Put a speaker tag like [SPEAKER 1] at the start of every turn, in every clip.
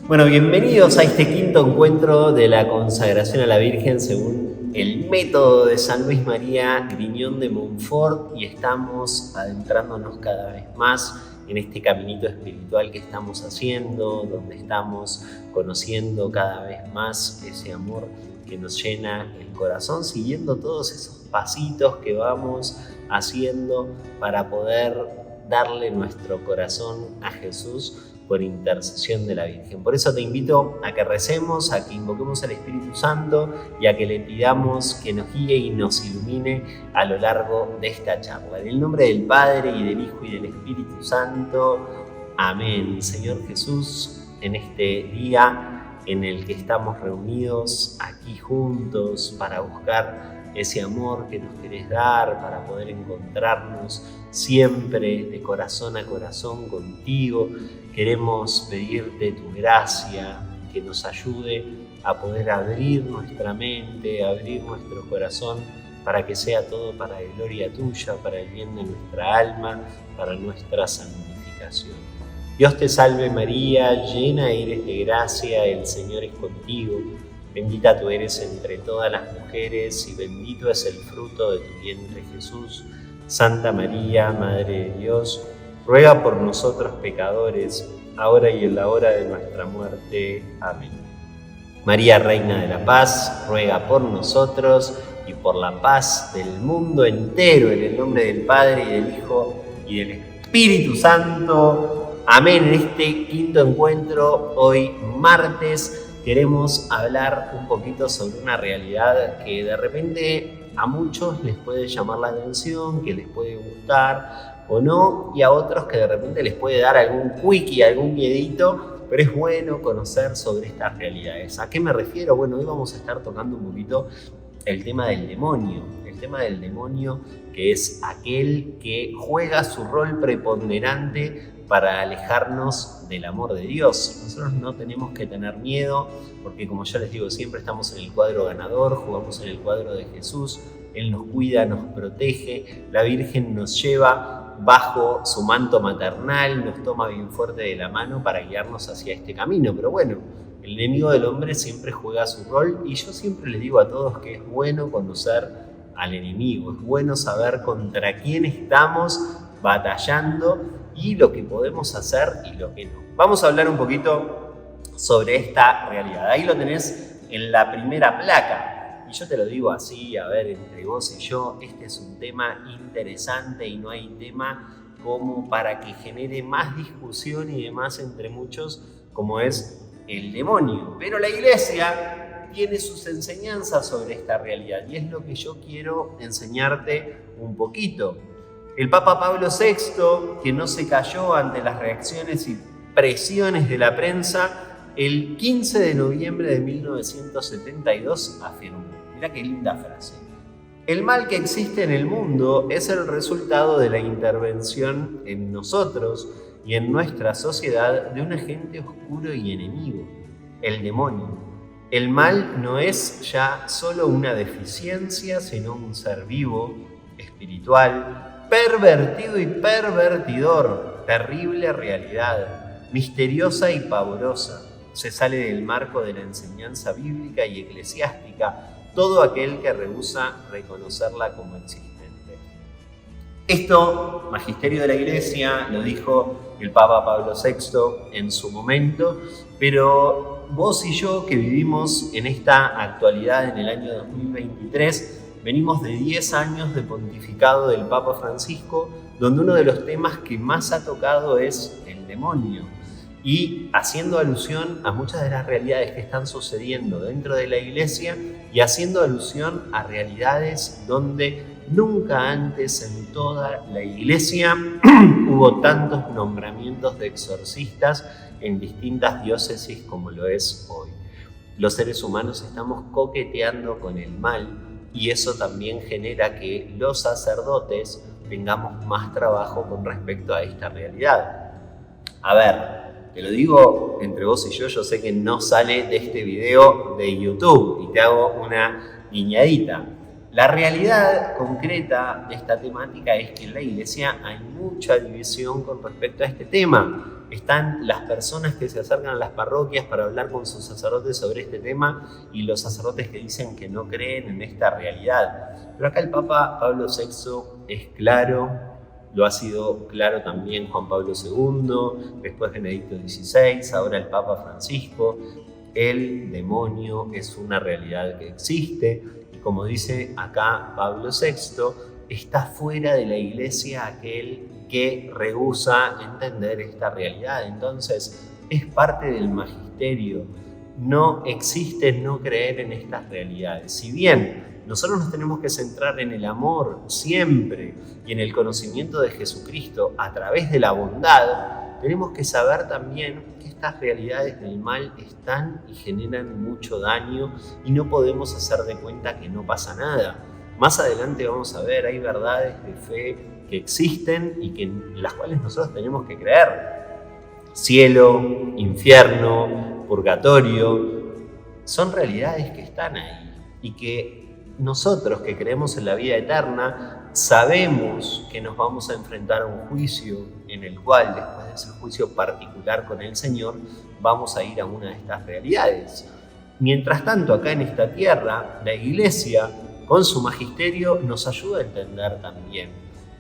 [SPEAKER 1] Bueno, bienvenidos a este quinto encuentro de la consagración a la Virgen según el método de San Luis María Griñón de Montfort, y estamos adentrándonos cada vez más en este caminito espiritual que estamos haciendo, donde estamos conociendo cada vez más ese amor que nos llena el corazón, siguiendo todos esos pasitos que vamos haciendo para poder darle nuestro corazón a Jesús por intercesión de la Virgen. Por eso te invito a que recemos, a que invoquemos al Espíritu Santo y a que le pidamos que nos guíe y nos ilumine a lo largo de esta charla. En el nombre del Padre, y del Hijo, y del Espíritu Santo. Amén. Señor Jesús, en este día en el que estamos reunidos aquí juntos para buscar ese amor que nos querés dar, para poder encontrarnos siempre de corazón a corazón contigo, queremos pedirte tu gracia, que nos ayude a poder abrir nuestra mente, abrir nuestro corazón, para que sea todo para la gloria tuya, para el bien de nuestra alma, para nuestra santificación. Dios te salve María, llena eres de gracia, el Señor es contigo. Bendita tú eres entre todas las mujeres y bendito es el fruto de tu vientre Jesús. Santa María, Madre de Dios, ruega por nosotros pecadores, ahora y en la hora de nuestra muerte. Amén. María, Reina de la Paz, ruega por nosotros y por la paz del mundo entero, en el nombre del Padre, y del Hijo, y del Espíritu Santo. Amén. En este quinto encuentro, hoy martes, queremos hablar un poquito sobre una realidad que de repente a muchos les puede llamar la atención, que les puede gustar o no, y a otros que de repente les puede dar algún quickie, algún miedito, pero es bueno conocer sobre estas realidades. ¿A qué me refiero? Bueno, hoy vamos a estar tocando un poquito el tema del demonio. El tema del demonio, que es aquel que juega su rol preponderante para alejarnos del amor de Dios. Nosotros no tenemos que tener miedo, porque como ya les digo, siempre estamos en el cuadro ganador, jugamos en el cuadro de Jesús. Él nos cuida, nos protege, la Virgen nos lleva bajo su manto maternal, nos toma bien fuerte de la mano para guiarnos hacia este camino. Pero bueno, el enemigo del hombre siempre juega su rol, y yo siempre les digo a todos que es bueno conocer al enemigo, es bueno saber contra quién estamos batallando y lo que podemos hacer y lo que no. Vamos a hablar un poquito sobre esta realidad. Ahí lo tenés en la primera placa. Y yo te lo digo así, a ver, entre vos y yo, este es un tema interesante y no hay tema como para que genere más discusión y demás entre muchos, como es el demonio. Pero la Iglesia tiene sus enseñanzas sobre esta realidad y es lo que yo quiero enseñarte un poquito. El Papa Pablo VI, que no se cayó ante las reacciones y presiones de la prensa, el 15 de noviembre de 1972 afirmó, mirá qué linda frase: el mal que existe en el mundo es el resultado de la intervención en nosotros y en nuestra sociedad de un agente oscuro y enemigo, el demonio. El mal no es ya solo una deficiencia, sino un ser vivo, espiritual, pervertido y pervertidor, terrible realidad, misteriosa y pavorosa. Se sale del marco de la enseñanza bíblica y eclesiástica todo aquel que rehúsa reconocerla como existente. Esto, Magisterio de la Iglesia, lo dijo el Papa Pablo VI en su momento, pero vos y yo, que vivimos en esta actualidad en el año 2023, venimos de 10 años de pontificado del Papa Francisco, donde uno de los temas que más ha tocado es el demonio, y haciendo alusión a muchas de las realidades que están sucediendo dentro de la Iglesia y haciendo alusión a realidades donde nunca antes en toda la Iglesia hubo tantos nombramientos de exorcistas en distintas diócesis como lo es hoy. Los seres humanos estamos coqueteando con el mal, y eso también genera que los sacerdotes tengamos más trabajo con respecto a esta realidad. A ver, te lo digo entre vos y yo sé que no sale de este video de YouTube y te hago una guiñadita. La realidad concreta de esta temática es que en la Iglesia hay mucha división con respecto a este tema. están las personas que se acercan a las parroquias para hablar con sus sacerdotes sobre este tema y los sacerdotes que dicen que no creen en esta realidad. Pero acá el Papa Pablo VI es claro, lo ha sido claro también Juan Pablo II, después Benedicto XVI, ahora el Papa Francisco. El demonio es una realidad que existe y, como dice acá Pablo VI, está fuera de la Iglesia aquel que rehúsa entender esta realidad. Entonces, es parte del magisterio. No existe no creer en estas realidades. Si bien nosotros nos tenemos que centrar en el amor siempre y en el conocimiento de Jesucristo a través de la bondad, tenemos que saber también que estas realidades del mal están y generan mucho daño y no podemos hacer de cuenta que no pasa nada. Más adelante vamos a ver, hay verdades de fe que existen y que, en las cuales nosotros tenemos que creer. Cielo, infierno, purgatorio, son realidades que están ahí y que nosotros que creemos en la vida eterna sabemos que nos vamos a enfrentar a un juicio en el cual, después de ese juicio particular con el Señor, vamos a ir a una de estas realidades. Mientras tanto, acá en esta tierra, la Iglesia, con su magisterio, nos ayuda a entender también.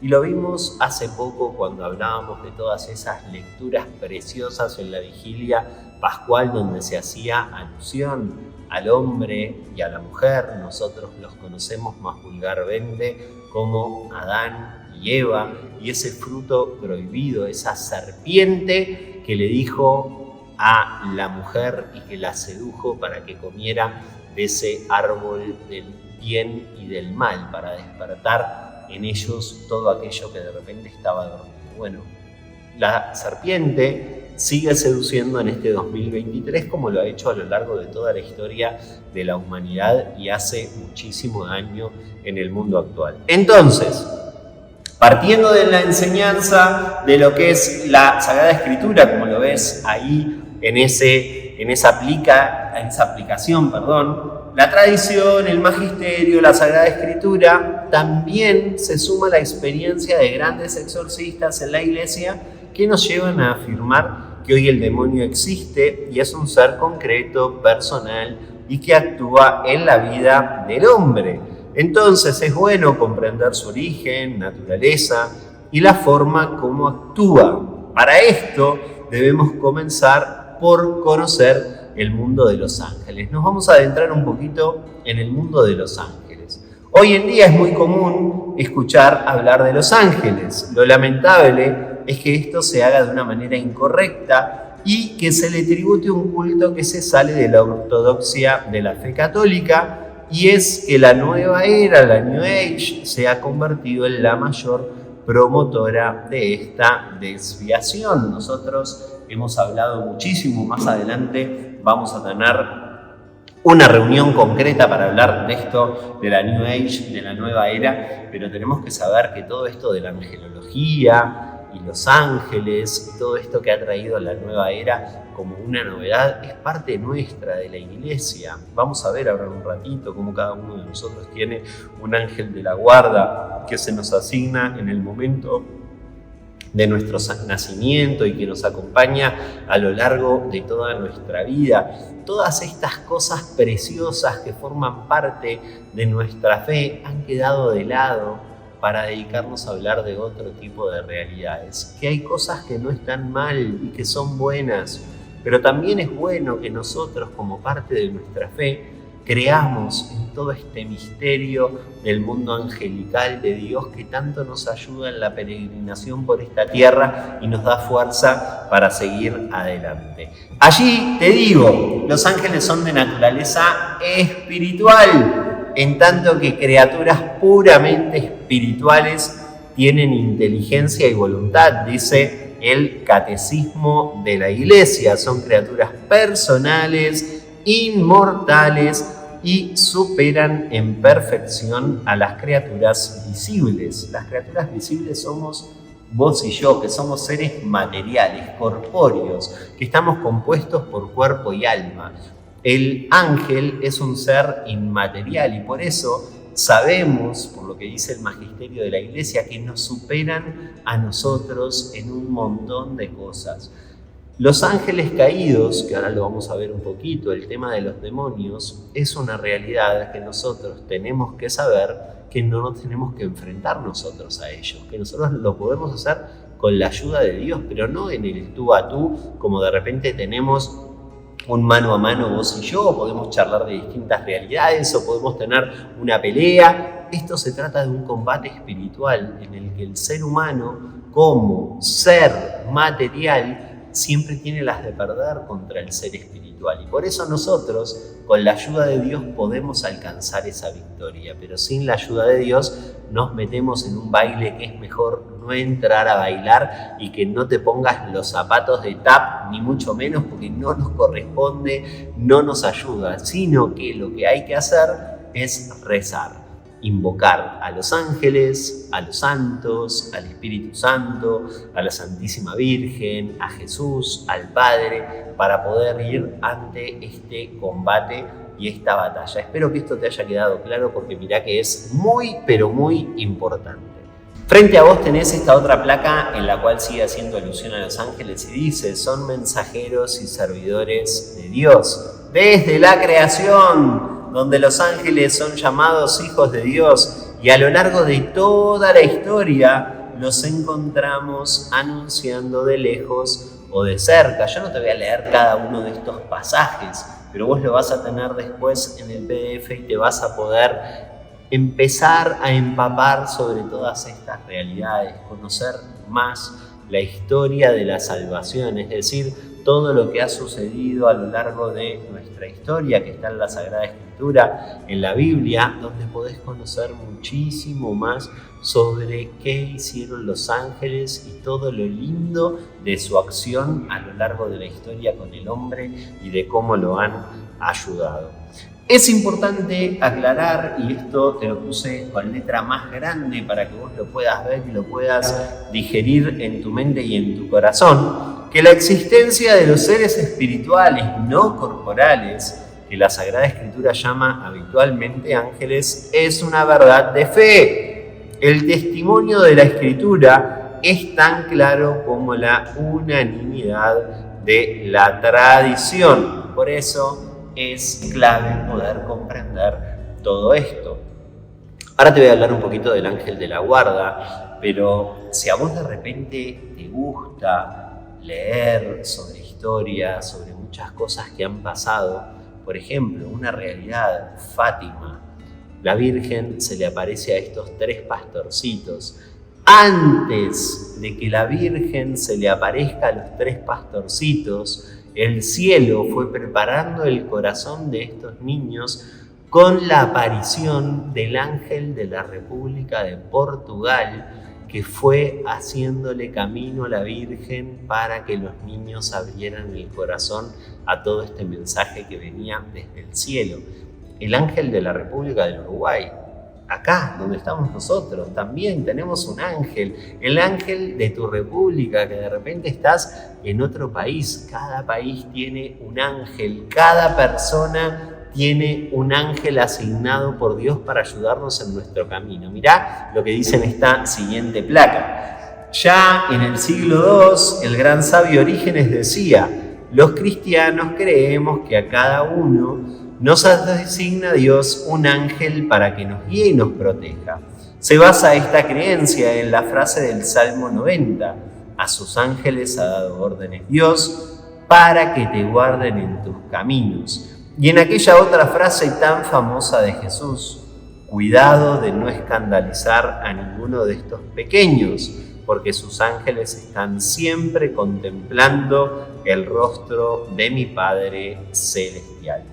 [SPEAKER 1] Y lo vimos hace poco cuando hablábamos de todas esas lecturas preciosas en la vigilia pascual donde se hacía alusión al hombre y a la mujer. Nosotros los conocemos más vulgarmente como Adán y Eva, y ese fruto prohibido, esa serpiente que le dijo a la mujer y que la sedujo para que comiera de ese árbol del bien y del mal, para despertar en ellos todo aquello que de repente estaba dormido. Bueno, la serpiente sigue seduciendo en este 2023 como lo ha hecho a lo largo de toda la historia de la humanidad y hace muchísimo daño en el mundo actual. Entonces, partiendo de la enseñanza de lo que es la Sagrada Escritura, como lo ves ahí en esa aplicación, la tradición, el magisterio, la Sagrada Escritura, también se suma la experiencia de grandes exorcistas en la Iglesia que nos llevan a afirmar que hoy el demonio existe y es un ser concreto, personal y que actúa en la vida del hombre. Entonces es bueno comprender su origen, naturaleza y la forma como actúa. Para esto debemos comenzar por conocer el mundo de los ángeles. Nos vamos a adentrar un poquito en el mundo de los ángeles. Hoy en día es muy común escuchar hablar de los ángeles. Lo lamentable es que esto se haga de una manera incorrecta y que se le tribute un culto que se sale de la ortodoxia de la fe católica, y es que la nueva era, la New Age, se ha convertido en la mayor promotora de esta desviación. Nosotros hemos hablado muchísimo, más adelante vamos a tener una reunión concreta para hablar de esto, de la New Age, de la nueva era, pero tenemos que saber que todo esto de la angelología y los ángeles, y todo esto que ha traído la nueva era como una novedad, es parte nuestra de la Iglesia. Vamos a ver ahora en un ratito cómo cada uno de nosotros tiene un ángel de la guarda que se nos asigna en el momento de nuestro nacimiento y que nos acompaña a lo largo de toda nuestra vida. Todas estas cosas preciosas que forman parte de nuestra fe han quedado de lado para dedicarnos a hablar de otro tipo de realidades. Que hay cosas que no están mal y que son buenas, pero también es bueno que nosotros, como parte de nuestra fe, creamos en todo este misterio del mundo angelical de Dios que tanto nos ayuda en la peregrinación por esta tierra y nos da fuerza para seguir adelante. Allí te digo, los ángeles son de naturaleza espiritual, en tanto que criaturas puramente espirituales tienen inteligencia y voluntad, dice el Catecismo de la Iglesia. Son criaturas personales, inmortales, y superan en perfección a las criaturas visibles. Las criaturas visibles somos vos y yo, que somos seres materiales, corpóreos, que estamos compuestos por cuerpo y alma. El ángel es un ser inmaterial y por eso sabemos, por lo que dice el magisterio de la Iglesia, que nos superan a nosotros en un montón de cosas. Los ángeles caídos, que ahora lo vamos a ver un poquito, el tema de los demonios, es una realidad que nosotros tenemos que saber que no nos tenemos que enfrentar nosotros a ellos, que nosotros lo podemos hacer con la ayuda de Dios, pero no en el tú a tú, como de repente tenemos un mano a mano vos y yo, podemos charlar de distintas realidades o podemos tener una pelea. Esto se trata de un combate espiritual en el que el ser humano, como ser material, siempre tiene las de perder contra el ser espiritual. Y por eso nosotros, con la ayuda de Dios, podemos alcanzar esa victoria. Pero sin la ayuda de Dios, nos metemos en un baile que es mejor no entrar a bailar y que no te pongas los zapatos de tap, ni mucho menos, porque no nos corresponde, no nos ayuda. Sino que lo que hay que hacer es rezar. Invocar a los ángeles, a los santos, al Espíritu Santo, a la Santísima Virgen, a Jesús, al Padre, para poder ir ante este combate y esta batalla. Espero que esto te haya quedado claro porque mirá que es muy, pero muy importante. Frente a vos tenés esta otra placa en la cual sigue haciendo alusión a los ángeles y dice: son mensajeros y servidores de Dios desde la creación, donde los ángeles son llamados hijos de Dios, y a lo largo de toda la historia los encontramos anunciando de lejos o de cerca. Yo no te voy a leer cada uno de estos pasajes, pero vos lo vas a tener después en el PDF y te vas a poder empezar a empapar sobre todas estas realidades, conocer más la historia de la salvación, es decir, todo lo que ha sucedido a lo largo de nuestra historia, que está en la Sagrada Escritura, en la Biblia, donde podés conocer muchísimo más sobre qué hicieron los ángeles y todo lo lindo de su acción a lo largo de la historia con el hombre y de cómo lo han ayudado. Es importante aclarar, y esto te lo puse con letra más grande para que vos lo puedas ver y lo puedas digerir en tu mente y en tu corazón, que la existencia de los seres espirituales no corporales, que la Sagrada Escritura llama habitualmente ángeles, es una verdad de fe. El testimonio de la Escritura es tan claro como la unanimidad de la tradición. Por eso es clave poder comprender todo esto. Ahora te voy a hablar un poquito del ángel de la guarda, pero si a vos de repente te gusta leer sobre historia, sobre muchas cosas que han pasado, por ejemplo, una realidad, Fátima, la Virgen se le aparece a estos 3 pastorcitos. Antes de que la Virgen se le aparezca a los 3 pastorcitos, el cielo fue preparando el corazón de estos niños con la aparición del ángel de la República de Portugal, que fue haciéndole camino a la Virgen para que los niños abrieran el corazón a todo este mensaje que venía desde el cielo. El ángel de la República del Uruguay, acá donde estamos nosotros, también tenemos un ángel, el ángel de tu república, que de repente estás en otro país. Cada país tiene un ángel, cada persona tiene un ángel asignado por Dios para ayudarnos en nuestro camino. Mirá lo que dice en esta siguiente placa. Ya en el siglo II, el gran sabio Orígenes decía: los cristianos creemos que a cada uno nos designa Dios un ángel para que nos guíe y nos proteja. Se basa esta creencia en la frase del Salmo 90: a sus ángeles ha dado órdenes Dios para que te guarden en tus caminos. Y en aquella otra frase tan famosa de Jesús: cuidado de no escandalizar a ninguno de estos pequeños, porque sus ángeles están siempre contemplando el rostro de mi Padre Celestial.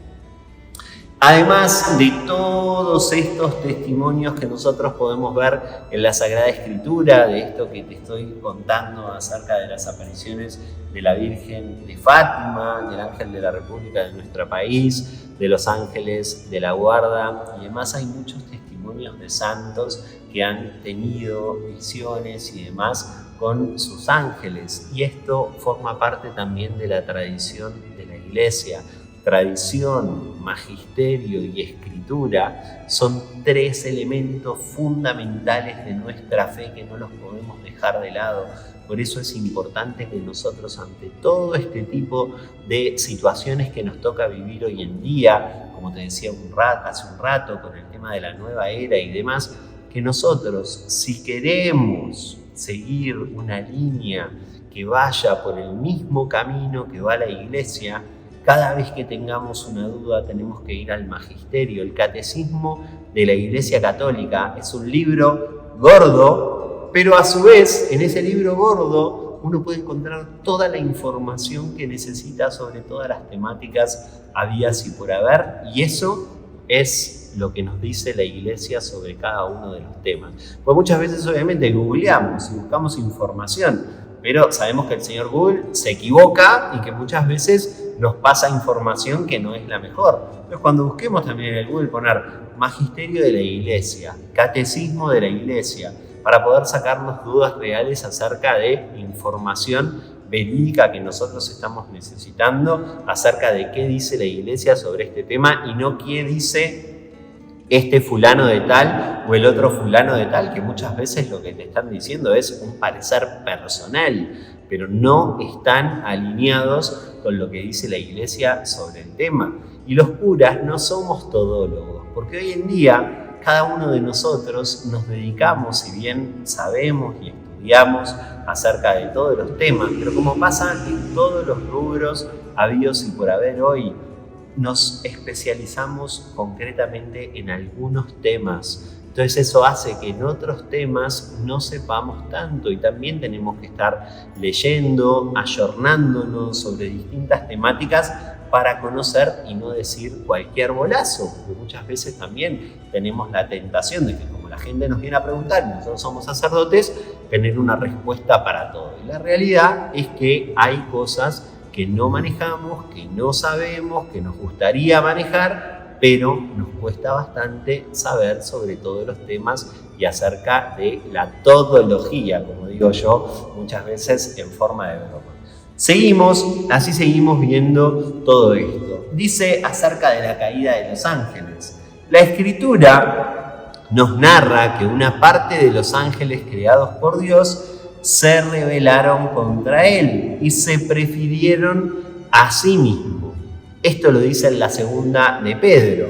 [SPEAKER 1] Además de todos estos testimonios que nosotros podemos ver en la Sagrada Escritura, de esto que te estoy contando acerca de las apariciones de la Virgen de Fátima, del ángel de la República de nuestro país, de los ángeles de la guarda, y además hay muchos testimonios de santos que han tenido visiones y demás con sus ángeles, y esto forma parte también de la tradición de la Iglesia. Tradición, magisterio y escritura son 3 elementos fundamentales de nuestra fe que no los podemos dejar de lado, Por eso es importante que nosotros, ante todo este tipo de situaciones que nos toca vivir hoy en día, como te decía hace un rato, con el tema de la nueva era y demás, que nosotros, si queremos seguir una línea que vaya por el mismo camino que va la Iglesia, cada vez que tengamos una duda tenemos que ir al Magisterio. El Catecismo de la Iglesia Católica es un libro gordo, pero a su vez, en ese libro gordo, uno puede encontrar toda la información que necesita sobre todas las temáticas habidas y por haber, y eso es lo que nos dice la Iglesia sobre cada uno de los temas. Pues muchas veces obviamente googleamos y buscamos información, pero sabemos que el señor Google se equivoca y que muchas veces nos pasa información que no es la mejor. Entonces, cuando busquemos también en el Google poner Magisterio de la Iglesia, Catecismo de la Iglesia, para poder sacarnos dudas reales acerca de información verídica que nosotros estamos necesitando acerca de qué dice la Iglesia sobre este tema y no qué dice este fulano de tal o el otro fulano de tal, que muchas veces lo que te están diciendo es un parecer personal, pero no están alineados con lo que dice la Iglesia sobre el tema. Y los curas no somos todólogos, porque hoy en día cada uno de nosotros nos dedicamos, si bien sabemos y estudiamos acerca de todos los temas, pero como pasa en todos los rubros habidos y por haber hoy, nos especializamos concretamente en algunos temas. Entonces eso hace que en otros temas no sepamos tanto y también tenemos que estar leyendo, ayornándonos sobre distintas temáticas para conocer y no decir cualquier bolazo, porque muchas veces también tenemos la tentación de que como la gente nos viene a preguntar y nosotros somos sacerdotes, tener una respuesta para todo. Y la realidad es que hay cosas que no manejamos, que no sabemos, que nos gustaría manejar, pero nos cuesta bastante saber sobre todos los temas y acerca de la todología, como digo yo, muchas veces en forma de broma. Así seguimos viendo todo esto. Dice acerca de la caída de los ángeles. La Escritura nos narra que una parte de los ángeles creados por Dios se rebelaron contra él y se prefirieron a sí mismo. Esto lo dice en la segunda de Pedro.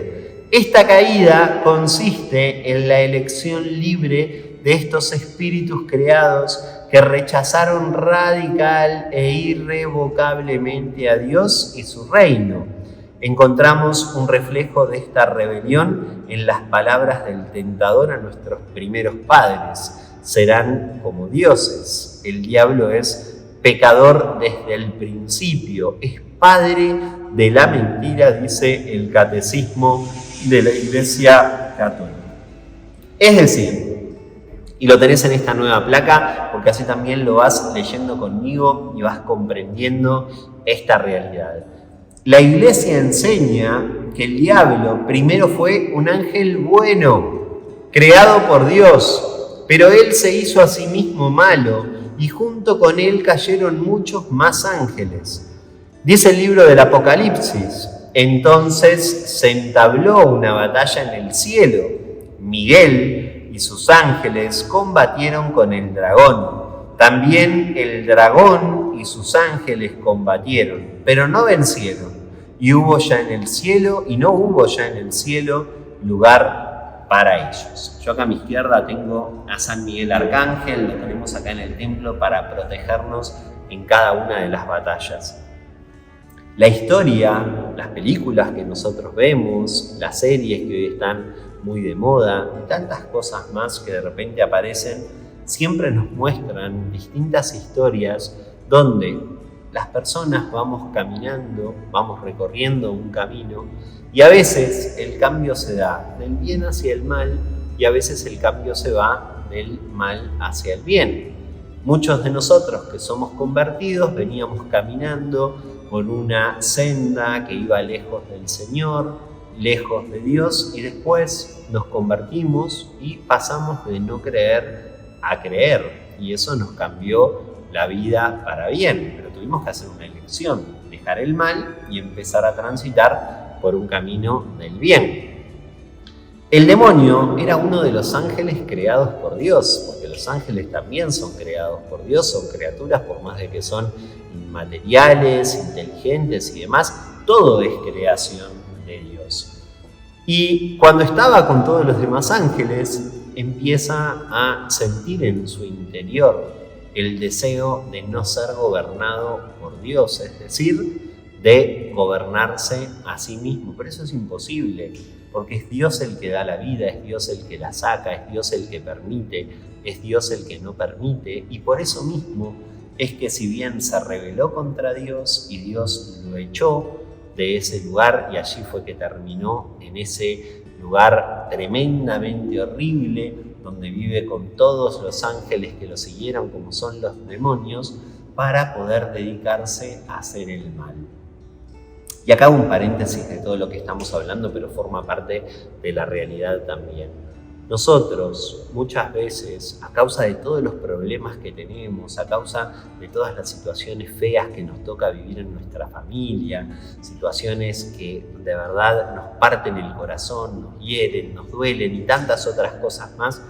[SPEAKER 1] Esta caída consiste en la elección libre de estos espíritus creados que rechazaron radical e irrevocablemente a Dios y su reino. Encontramos un reflejo de esta rebelión en las palabras del tentador a nuestros primeros padres. Serán como dioses. El diablo es pecador desde el principio, es padre de la mentira, dice el Catecismo de la Iglesia Católica. Es decir, y lo tenés en esta nueva placa, porque así también lo vas leyendo conmigo y vas comprendiendo esta realidad. La Iglesia enseña que el diablo primero fue un ángel bueno, creado por Dios, pero él se hizo a sí mismo malo y junto con él cayeron muchos más ángeles. Dice el libro del Apocalipsis: entonces se entabló una batalla en el cielo. Miguel y sus ángeles combatieron con el dragón. También el dragón y sus ángeles combatieron, pero no vencieron. Y no hubo ya en el cielo lugar para ellos. Yo acá a mi izquierda tengo a San Miguel Arcángel, lo tenemos acá en el templo para protegernos en cada una de las batallas. La historia, las películas que nosotros vemos, las series que hoy están muy de moda y tantas cosas más que de repente aparecen, siempre nos muestran distintas historias donde las personas vamos caminando, vamos recorriendo un camino y a veces el cambio se da del bien hacia el mal y a veces el cambio se va del mal hacia el bien. Muchos de nosotros que somos convertidos veníamos caminando por una senda que iba lejos del Señor, lejos de Dios, y después nos convertimos y pasamos de no creer a creer, y eso nos cambió la vida para bien, pero tuvimos que hacer una elección, dejar el mal y empezar a transitar por un camino del bien. El demonio era uno de los ángeles creados por Dios, porque los ángeles también son creados por Dios, son criaturas, por más de que son inmateriales, inteligentes y demás, todo es creación de Dios. Y cuando estaba con todos los demás ángeles, empieza a sentir en su interior el deseo de no ser gobernado por Dios, es decir, de gobernarse a sí mismo. Pero eso es imposible, porque es Dios el que da la vida, es Dios el que la saca, es Dios el que permite, es Dios el que no permite. Y por eso mismo es que si bien se rebeló contra Dios y Dios lo echó de ese lugar, y allí fue que terminó en ese lugar tremendamente horrible, donde vive con todos los ángeles que lo siguieron, como son los demonios, para poder dedicarse a hacer el mal. Y acá un paréntesis de todo lo que estamos hablando, pero forma parte de la realidad también. Nosotros, muchas veces, a causa de todos los problemas que tenemos, a causa de todas las situaciones feas que nos toca vivir en nuestra familia, situaciones que de verdad nos parten el corazón, nos hieren, nos duelen y tantas otras cosas más,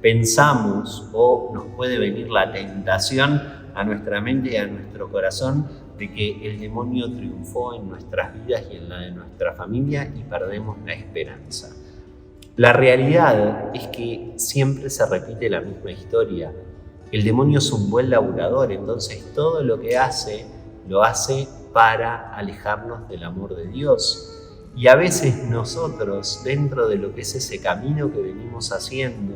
[SPEAKER 1] pensamos o nos puede venir la tentación a nuestra mente y a nuestro corazón de que el demonio triunfó en nuestras vidas y en la de nuestra familia y perdemos la esperanza. La realidad es que siempre se repite la misma historia. El demonio es un buen laburador, entonces todo lo que hace, lo hace para alejarnos del amor de Dios. Y a veces nosotros, dentro de lo que es ese camino que venimos haciendo,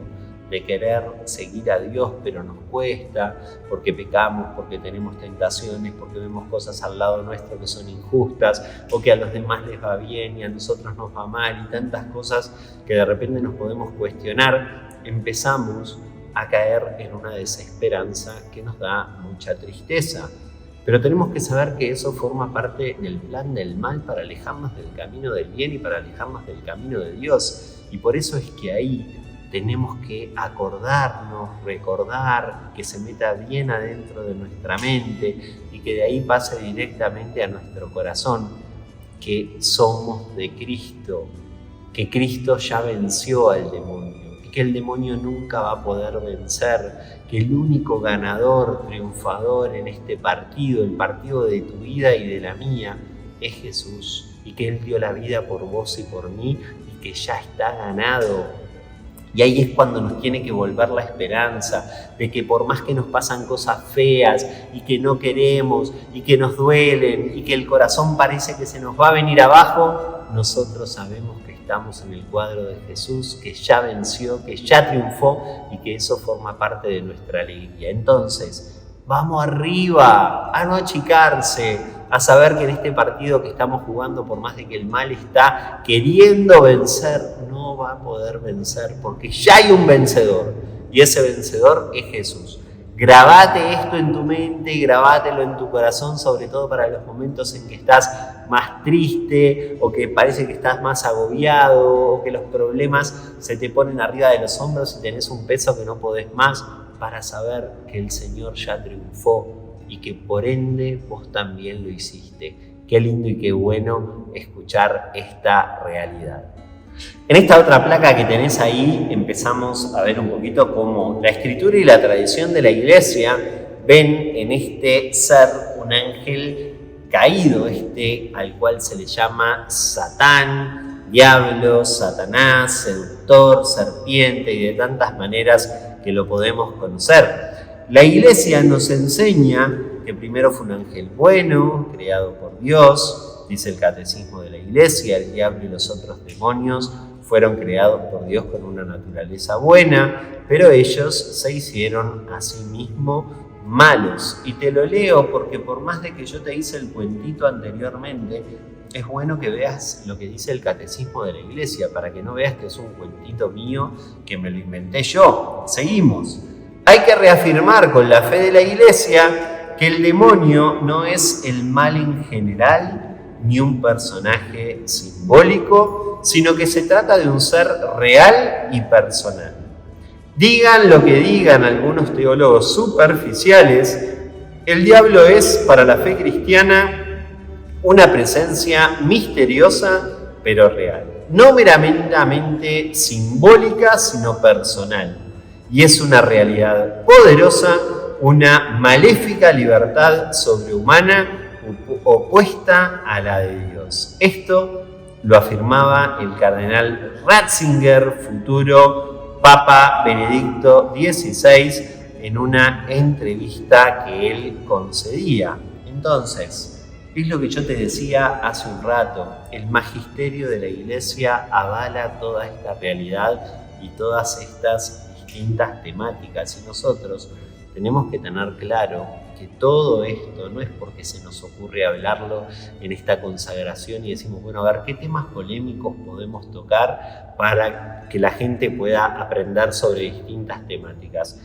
[SPEAKER 1] de querer seguir a Dios, pero nos cuesta, porque pecamos, porque tenemos tentaciones, porque vemos cosas al lado nuestro que son injustas, o que a los demás les va bien y a nosotros nos va mal, y tantas cosas que de repente nos podemos cuestionar, empezamos a caer en una desesperanza que nos da mucha tristeza. Pero tenemos que saber que eso forma parte del plan del mal para alejarnos del camino del bien y para alejarnos del camino de Dios. Y por eso es que ahí tenemos que acordarnos, recordar, que se meta bien adentro de nuestra mente y que de ahí pase directamente a nuestro corazón, que somos de Cristo, que Cristo ya venció al demonio y que el demonio nunca va a poder vencer, que el único ganador, triunfador en este partido, el partido de tu vida y de la mía, es Jesús, y que Él dio la vida por vos y por mí y que ya está ganado. Y ahí es cuando nos tiene que volver la esperanza de que por más que nos pasan cosas feas y que no queremos y que nos duelen y que el corazón parece que se nos va a venir abajo, nosotros sabemos que estamos en el cuadro de Jesús, que ya venció, que ya triunfó y que eso forma parte de nuestra alegría. Entonces, vamos arriba, a no achicarse, a saber que en este partido que estamos jugando, por más de que el mal está queriendo vencer, no va a poder vencer porque ya hay un vencedor y ese vencedor es Jesús. Grabate esto en tu mente, grabátelo en tu corazón, sobre todo para los momentos en que estás más triste o que parece que estás más agobiado o que los problemas se te ponen arriba de los hombros y tenés un peso que no podés más, para saber que el Señor ya triunfó y que por ende vos también lo hiciste. Qué lindo y qué bueno escuchar esta realidad. En esta otra placa que tenés ahí empezamos a ver un poquito cómo la Escritura y la tradición de la Iglesia ven en este ser un ángel caído, al cual se le llama Satán, diablo, Satanás, seductor, serpiente y de tantas maneras que lo podemos conocer. La Iglesia nos enseña que primero fue un ángel bueno, creado por Dios, dice el Catecismo de la Iglesia, el diablo y los otros demonios fueron creados por Dios con una naturaleza buena, pero ellos se hicieron a sí mismos malos. Y te lo leo porque por más de que yo te hice el cuentito anteriormente, es bueno que veas lo que dice el Catecismo de la Iglesia, para que no veas que es un cuentito mío que me lo inventé yo. Seguimos. Hay que reafirmar con la fe de la Iglesia que el demonio no es el mal en general ni un personaje simbólico, sino que se trata de un ser real y personal. Digan lo que digan algunos teólogos superficiales, el diablo es para la fe cristiana una presencia misteriosa pero real, no meramente simbólica sino personal. y es una realidad poderosa, una maléfica libertad sobrehumana opuesta a la de Dios. Esto lo afirmaba el cardenal Ratzinger, futuro Papa Benedicto XVI, en una entrevista que él concedía. Entonces, es lo que yo te decía hace un rato, el magisterio de la Iglesia avala toda esta realidad y todas estas distintas temáticas, y nosotros tenemos que tener claro que todo esto no es porque se nos ocurre hablarlo en esta consagración y decimos, bueno, a ver, ¿qué temas polémicos podemos tocar para que la gente pueda aprender sobre distintas temáticas?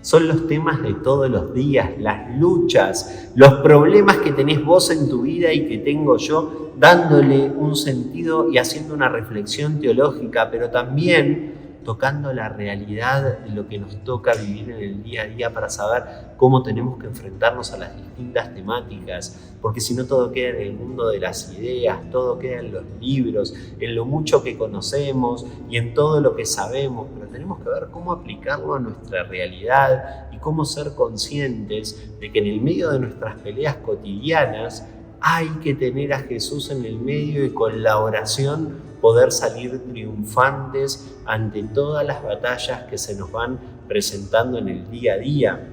[SPEAKER 1] Son los temas de todos los días, las luchas, los problemas que tenés vos en tu vida y que tengo yo, dándole un sentido y haciendo una reflexión teológica, pero también tocando la realidad de lo que nos toca vivir en el día a día para saber cómo tenemos que enfrentarnos a las distintas temáticas, porque si no todo queda en el mundo de las ideas, todo queda en los libros, en lo mucho que conocemos y en todo lo que sabemos, pero tenemos que ver cómo aplicarlo a nuestra realidad y cómo ser conscientes de que en el medio de nuestras peleas cotidianas hay que tener a Jesús en el medio y con la oración poder salir triunfantes ante todas las batallas que se nos van presentando en el día a día.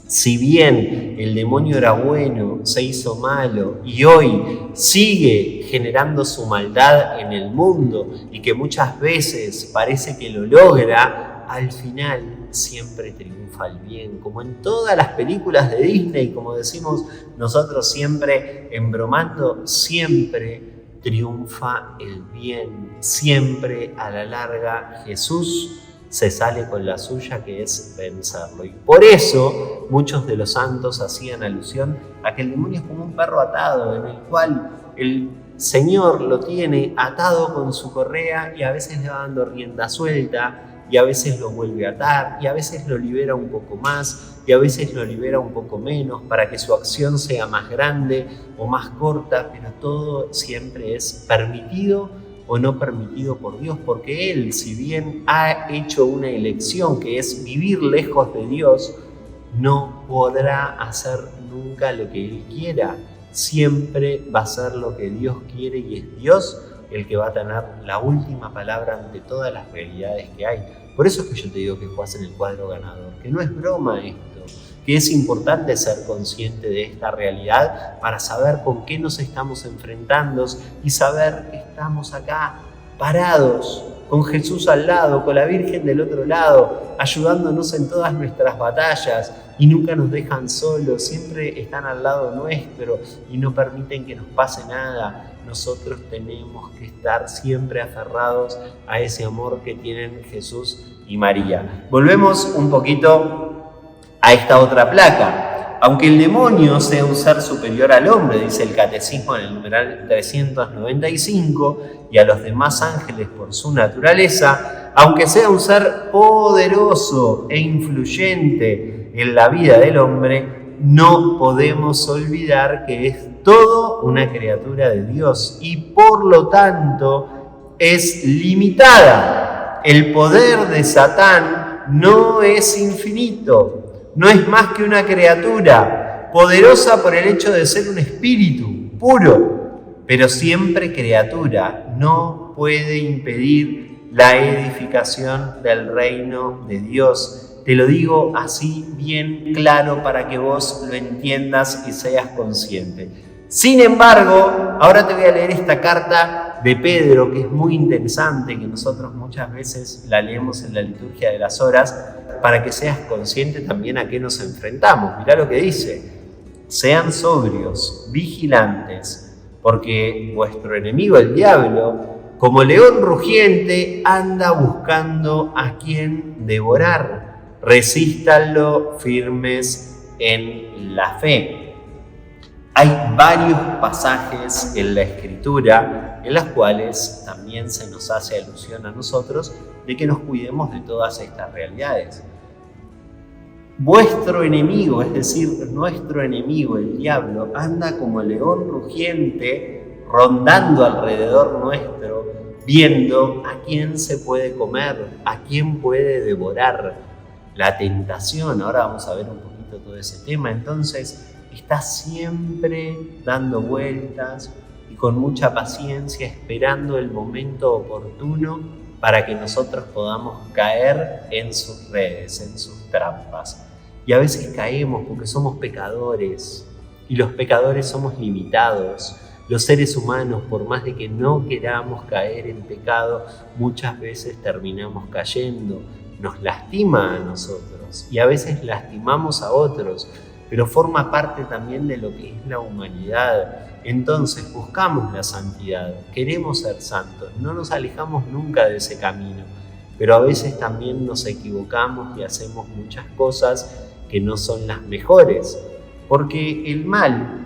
[SPEAKER 1] Si bien el demonio era bueno, se hizo malo y hoy sigue generando su maldad en el mundo y que muchas veces parece que lo logra, al final siempre triunfa el bien, como en todas las películas de Disney, como decimos nosotros siempre embromando, siempre triunfa el bien, siempre a la larga Jesús se sale con la suya, que es vencerlo. Y por eso muchos de los santos hacían alusión a que el demonio es como un perro atado, en el cual el Señor lo tiene atado con su correa y a veces le va dando rienda suelta, y a veces lo vuelve a atar, y a veces lo libera un poco más, y a veces lo libera un poco menos, para que su acción sea más grande o más corta, pero todo siempre es permitido o no permitido por Dios, porque Él, si bien ha hecho una elección que es vivir lejos de Dios, no podrá hacer nunca lo que Él quiera. Siempre va a hacer lo que Dios quiere y es Dios el que va a tener la última palabra ante todas las realidades que hay. Por eso es que yo te digo que jugás en el cuadro ganador, que no es broma esto, que es importante ser consciente de esta realidad para saber con qué nos estamos enfrentando y saber que estamos acá parados, con Jesús al lado, con la Virgen del otro lado, ayudándonos en todas nuestras batallas y nunca nos dejan solos, siempre están al lado nuestro y no permiten que nos pase nada. Nosotros tenemos que estar siempre aferrados a ese amor que tienen Jesús y María. Volvemos un poquito a esta otra placa. Aunque el demonio sea un ser superior al hombre, dice el Catecismo en el numeral 395, y a los demás ángeles por su naturaleza, aunque sea un ser poderoso e influyente en la vida del hombre, no podemos olvidar que es todo una criatura de Dios y por lo tanto es limitada. El poder de Satán no es infinito, no es más que una criatura poderosa por el hecho de ser un espíritu puro, pero siempre criatura, no puede impedir la edificación del reino de Dios. Te lo digo así bien claro para que vos lo entiendas y seas consciente. Sin embargo, ahora te voy a leer esta carta de Pedro, que es muy interesante, que nosotros muchas veces la leemos en la liturgia de las horas, para que seas consciente también a qué nos enfrentamos. Mirá lo que dice: sean sobrios, vigilantes, porque vuestro enemigo, el diablo, como león rugiente, anda buscando a quien devorar. Resístanlo firmes en la fe. Hay varios pasajes en la Escritura en los cuales también se nos hace alusión a nosotros de que nos cuidemos de todas estas realidades. Vuestro enemigo, es decir, nuestro enemigo, el diablo, anda como león rugiente, rondando alrededor nuestro, viendo a quién se puede comer, a quién puede devorar. la tentación. Ahora vamos a ver un poquito todo ese tema. Entonces, está siempre dando vueltas y con mucha paciencia, esperando el momento oportuno para que nosotros podamos caer en sus redes, en sus trampas. Y a veces caemos porque somos pecadores, y los pecadores somos limitados. Los seres humanos, por más de que no queramos caer en pecado, muchas veces terminamos cayendo. Nos lastima a nosotros y a veces lastimamos a otros, pero forma parte también de lo que es la humanidad. Entonces buscamos la santidad, queremos ser santos, no nos alejamos nunca de ese camino, pero a veces también nos equivocamos y hacemos muchas cosas que no son las mejores, porque el mal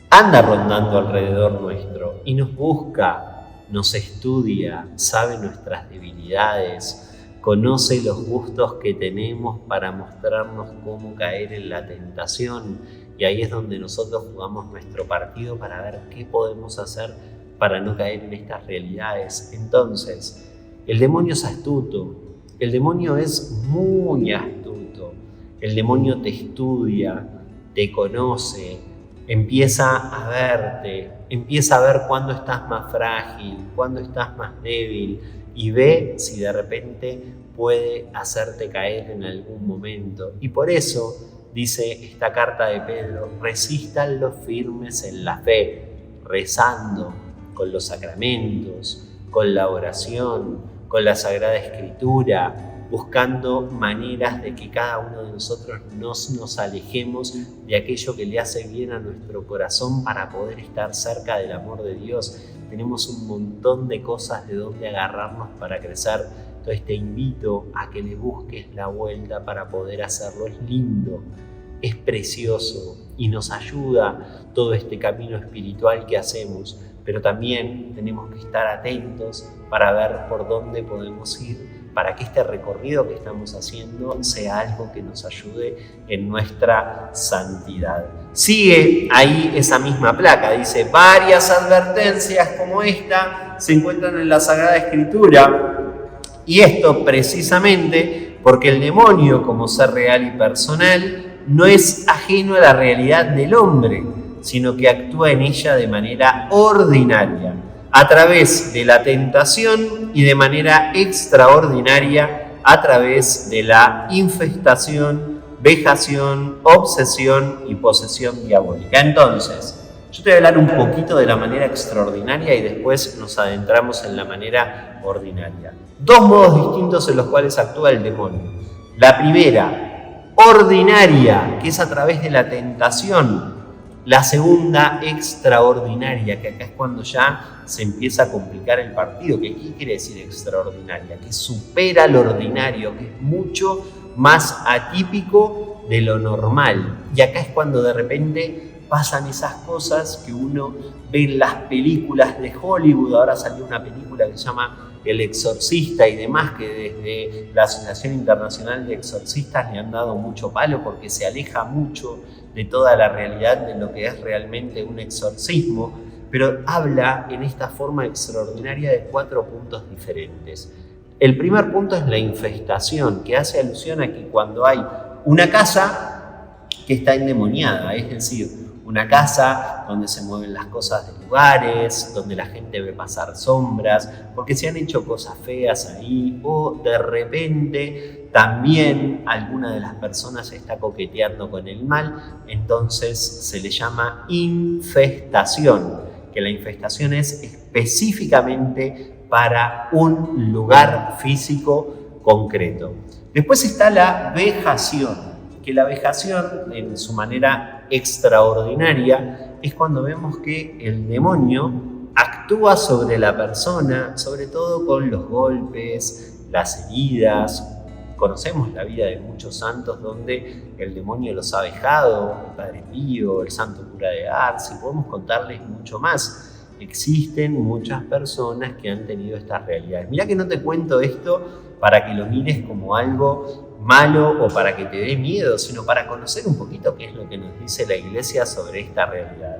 [SPEAKER 1] anda rondando alrededor nuestro y nos busca, nos estudia, sabe nuestras debilidades, conoce los gustos que tenemos para mostrarnos cómo caer en la tentación, y ahí es donde nosotros jugamos nuestro partido para ver qué podemos hacer para no caer en estas realidades. Entonces, el demonio es astuto, el demonio es muy astuto, el demonio te estudia, te conoce, empieza a verte, empieza a ver cuándo estás más frágil, cuándo estás más débil, y ve si de repente puede hacerte caer en algún momento. Y por eso dice esta carta de Pedro: resistan los firmes en la fe, rezando con los sacramentos, con la oración, con la Sagrada Escritura, buscando maneras de que cada uno de nosotros nos alejemos de aquello que le hace bien a nuestro corazón para poder estar cerca del amor de Dios. Tenemos un montón de cosas de donde agarrarnos para crecer. Entonces te invito a que le busques la vuelta para poder hacerlo. Es lindo, es precioso y nos ayuda todo este camino espiritual que hacemos, pero también tenemos que estar atentos para ver por dónde podemos ir, para que este recorrido que estamos haciendo sea algo que nos ayude en nuestra santidad. Sigue ahí esa misma placa, dice: varias advertencias como esta se encuentran en la Sagrada Escritura, y esto precisamente porque el demonio, como ser real y personal, no es ajeno a la realidad del hombre, sino que actúa en ella de manera ordinaria, a través de la tentación, y de manera extraordinaria a través de la infestación, vejación, obsesión y posesión diabólica. Entonces, yo te voy a hablar un poquito de la manera extraordinaria y después nos adentramos en la manera ordinaria. Dos modos distintos en los cuales actúa el demonio. La primera, ordinaria, que es a través de la tentación. La segunda, extraordinaria, que acá es cuando ya se empieza a complicar el partido. ¿Qué quiere decir extraordinaria? Que supera lo ordinario, que es mucho más atípico de lo normal. Y acá es cuando de repente pasan esas cosas que uno ve en las películas de Hollywood. Ahora salió una película que se llama El Exorcista y demás, que desde la Asociación Internacional de Exorcistas le han dado mucho palo porque se aleja mucho de toda la realidad de lo que es realmente un exorcismo, pero habla en esta forma extraordinaria de 4 puntos diferentes. El primer punto es la infestación, que hace alusión a que cuando hay una casa que está endemoniada, es decir, una casa donde se mueven las cosas de lugares, donde la gente ve pasar sombras, porque se han hecho cosas feas ahí, o de repente también alguna de las personas está coqueteando con el mal, entonces se le llama infestación, que la infestación es específicamente para un lugar físico concreto. Después está la vejación, que la vejación en su manera extraordinaria es cuando vemos que el demonio actúa sobre la persona, sobre todo con los golpes, las heridas. Conocemos la vida de muchos santos donde el demonio los ha vejado, el Padre Pío, el Santo Cura de Ars, y podemos contarles mucho más. Existen muchas personas que han tenido estas realidades. Mirá que no te cuento esto para que lo mires como algo malo o para que te dé miedo, sino para conocer un poquito qué es lo que nos dice la Iglesia sobre esta realidad.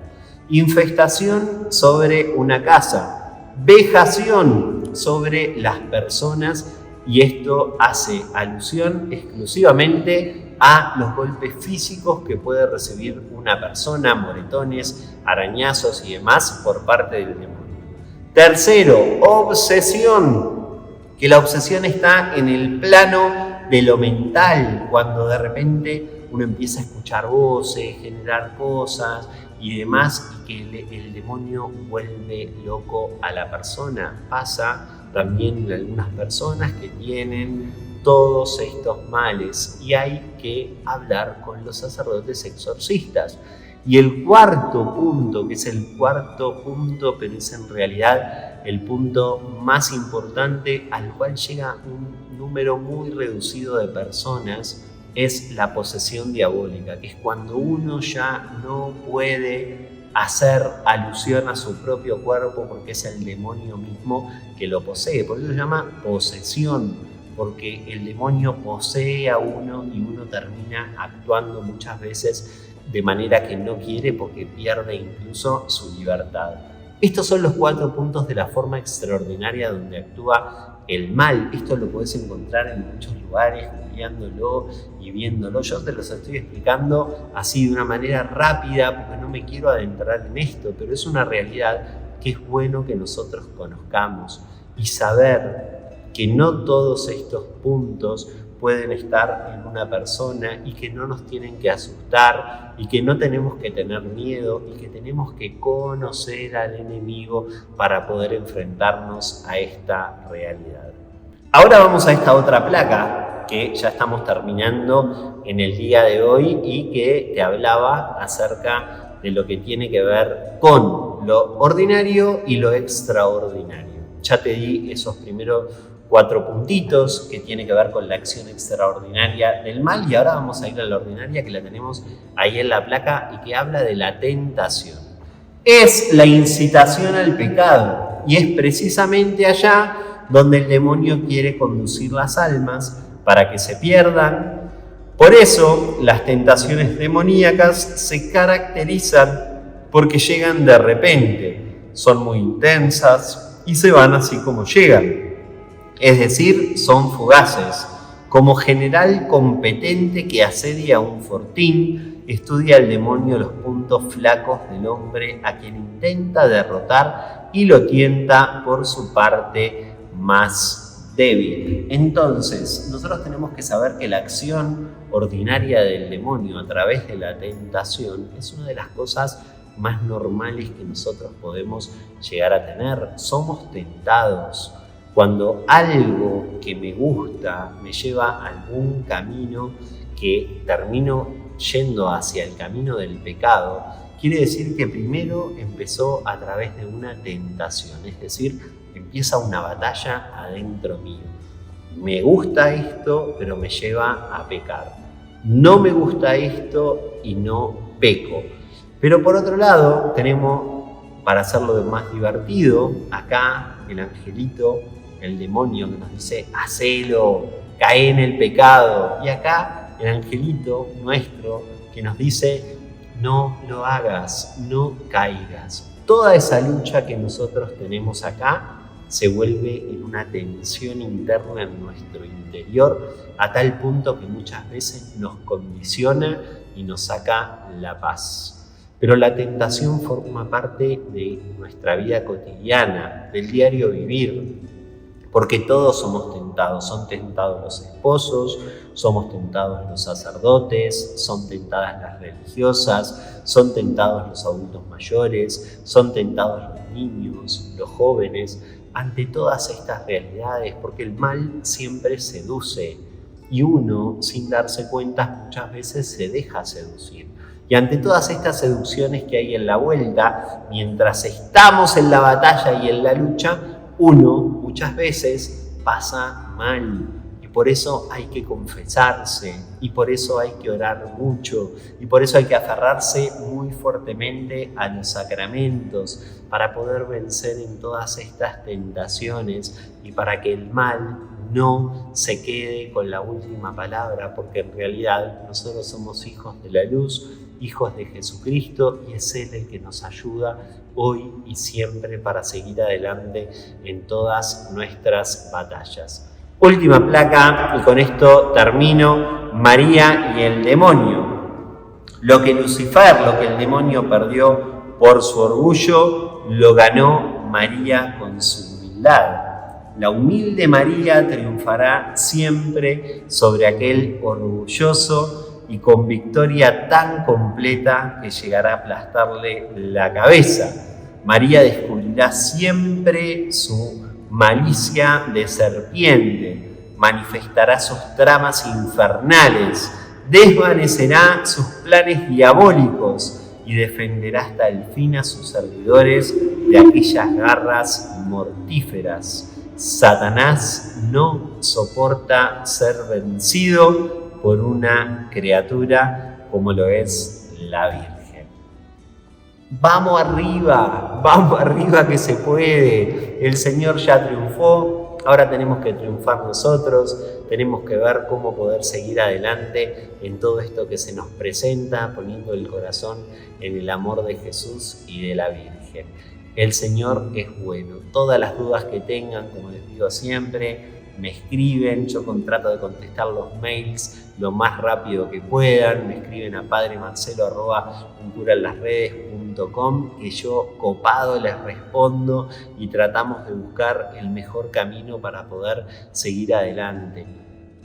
[SPEAKER 1] Infestación sobre una casa, vejación sobre las personas y esto hace alusión exclusivamente a los golpes físicos que puede recibir una persona, moretones, arañazos y demás por parte del demonio. Tercero, obsesión, que la obsesión está en el plano de lo mental, cuando de repente uno empieza a escuchar voces, generar cosas y demás, y que el demonio vuelve loco a la persona. Pasa también en algunas personas que tienen todos estos males y hay que hablar con los sacerdotes exorcistas. Y el cuarto punto, que es el cuarto punto, pero es en realidad el punto más importante al cual llega un número muy reducido de personas, es la posesión diabólica, que es cuando uno ya no puede hacer alusión a su propio cuerpo porque es el demonio mismo que lo posee. Por eso se llama posesión, porque el demonio posee a uno y uno termina actuando muchas veces de manera que no quiere porque pierde incluso su libertad. Estos son los 4 puntos de la forma extraordinaria donde actúa el mal. Esto lo podés encontrar en muchos lugares, googleándolo y viéndolo. Yo te los estoy explicando así de una manera rápida porque no me quiero adentrar en esto, pero es una realidad que es bueno que nosotros conozcamos y saber que no todos estos puntos pueden estar en una persona y que no nos tienen que asustar y que no tenemos que tener miedo y que tenemos que conocer al enemigo para poder enfrentarnos a esta realidad. Ahora vamos a esta otra placa que ya estamos terminando en el día de hoy y que te hablaba acerca de lo que tiene que ver con lo ordinario y lo extraordinario. Ya te di esos primeros 4 puntitos que tiene que ver con la acción extraordinaria del mal y ahora vamos a ir a la ordinaria que la tenemos ahí en la placa y que habla de la tentación. Es la incitación al pecado y es precisamente allá donde el demonio quiere conducir las almas para que se pierdan. Por eso las tentaciones demoníacas se caracterizan porque llegan de repente, son muy intensas y se van así como llegan. Es decir, son fugaces. Como general competente que asedia un fortín, estudia el demonio los puntos flacos del hombre a quien intenta derrotar y lo tienta por su parte más débil. Entonces, nosotros tenemos que saber que la acción ordinaria del demonio a través de la tentación es una de las cosas más normales que nosotros podemos llegar a tener. Somos tentados. Cuando algo que me gusta me lleva a algún camino que termino yendo hacia el camino del pecado, quiere decir que primero empezó a través de una tentación, es decir, empieza una batalla adentro mío. Me gusta esto, pero me lleva a pecar. No me gusta esto y no peco. Pero por otro lado, tenemos, para hacerlo más divertido, acá el angelito, el demonio que nos dice, hacelo, cae en el pecado. Y acá el angelito nuestro que nos dice, no lo hagas, no caigas. Toda esa lucha que nosotros tenemos acá se vuelve en una tensión interna en nuestro interior a tal punto que muchas veces nos condiciona y nos saca la paz. Pero la tentación forma parte de nuestra vida cotidiana, del diario vivir. Porque todos somos tentados, son tentados los esposos, somos tentados los sacerdotes, son tentadas las religiosas, son tentados los adultos mayores, son tentados los niños, los jóvenes, ante todas estas realidades, porque el mal siempre seduce y uno, sin darse cuenta, muchas veces se deja seducir. Y ante todas estas seducciones que hay en la vuelta, mientras estamos en la batalla y en la lucha, uno muchas veces pasa mal y por eso hay que confesarse y por eso hay que orar mucho y por eso hay que aferrarse muy fuertemente a los sacramentos para poder vencer en todas estas tentaciones y para que el mal no se quede con la última palabra, porque en realidad nosotros somos hijos de la luz, hijos de Jesucristo, y es Él el que nos ayuda hoy y siempre para seguir adelante en todas nuestras batallas. Última placa, y con esto termino. María y el demonio. Lo que el demonio perdió por su orgullo, lo ganó María con su humildad. La humilde María triunfará siempre sobre aquel orgulloso y con victoria tan completa que llegará a aplastarle la cabeza. María descubrirá siempre su malicia de serpiente, manifestará sus tramas infernales, desvanecerá sus planes diabólicos y defenderá hasta el fin a sus servidores de aquellas garras mortíferas. Satanás no soporta ser vencido por una criatura como lo es la Virgen. Vamos arriba que se puede. El Señor ya triunfó, ahora tenemos que triunfar nosotros, tenemos que ver cómo poder seguir adelante en todo esto que se nos presenta, poniendo el corazón en el amor de Jesús y de la Virgen. El Señor es bueno. Todas las dudas que tengan, como les digo siempre, me escriben. Yo trato de contestar los mails lo más rápido que puedan. Me escriben a padremarcelo@uncuraenlasredes.com, que yo copado les respondo y tratamos de buscar el mejor camino para poder seguir adelante.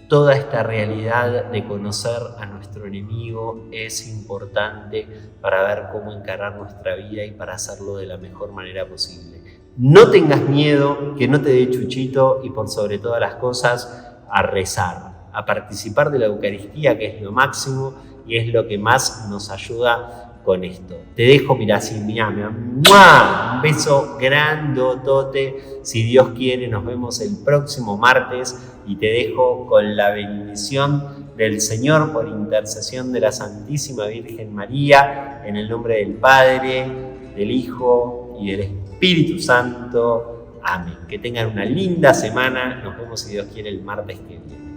[SPEAKER 1] Toda esta realidad de conocer a nuestro enemigo es importante para ver cómo encarar nuestra vida y para hacerlo de la mejor manera posible. No tengas miedo, que no te dé chuchito, y por sobre todas las cosas, a rezar, a participar de la Eucaristía, que es lo máximo y es lo que más nos ayuda con esto. Te dejo, mirá, un beso grandotote. Si Dios quiere, nos vemos el próximo martes y te dejo con la bendición del Señor por intercesión de la Santísima Virgen María, en el nombre del Padre, del Hijo y del Espíritu Santo. Amén. Que tengan una linda semana. Nos vemos, si Dios quiere, el martes que viene.